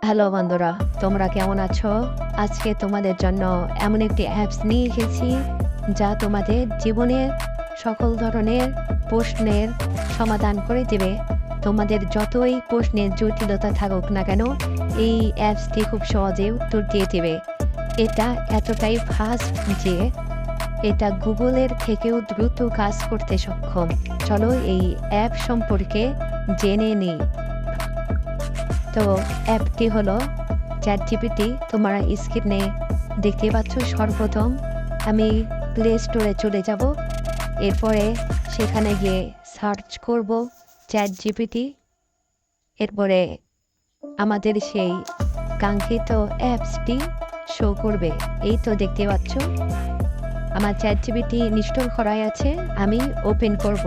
Hello বন্ধুরা, তোমরা কেমন আছো? আজকে তোমাদের জন্য এমন একটি অ্যাপস নিয়ে এসেছি যা তোমাদের জীবনের সকল ধরনের প্রশ্নের সমাধান করে দেবে। তোমাদের যতই প্রশ্নের জটিলতা থাকুক না কেন, এই অ্যাপসটি খুব সহজে উত্তর দিয়ে দেবে। এটা এতটাই ফাস্ট যে এটা গুগলের থেকেও দ্রুত কাজ করতে সক্ষম। চলো এই অ্যাপ সম্পর্কে জেনে নিই। তো অ্যাপটি হলো চ্যাটজিপিটি। তোমরা স্ক্রিনে দেখতে পাচ্ছ। সর্বপ্রথম আমি প্লে স্টোরে চলে যাব, এরপরে সেখানে গিয়ে সার্চ করব চ্যাটজিপিটি। এরপরে আমাদের সেই কাঙ্ক্ষিত অ্যাপসটি শো করবে। এই তো দেখতে পাচ্ছ আমার চ্যাটজিপিটি ইনস্টল করাই আছে। আমি ওপেন করব,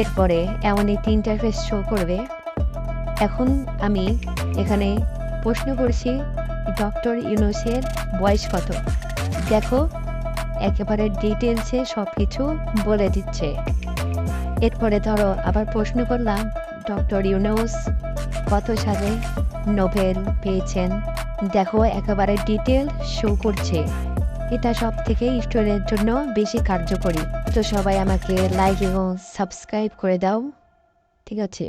এরপরে এমন একটি ইন্টারফেস শো করবে। এখন আমি এখানে প্রশ্ন করছি, ডক্টর ইউনূসের বয়স কত? দেখো, একেবারে ডিটেলসে সব কিছু বলে দিচ্ছে। এরপরে ধরো আবার প্রশ্ন করলাম, ডক্টর ইউনূস কত সালে নোবেল পেয়েছেন? দেখো, একেবারে ডিটেল শো করছে। এটা সব থেকে স্টুডেন্টের জন্য বেশি কার্যকরী। তো সবাই আমাকে লাইক এবং সাবস্ক্রাইব করে দাও। ঠিক আছে।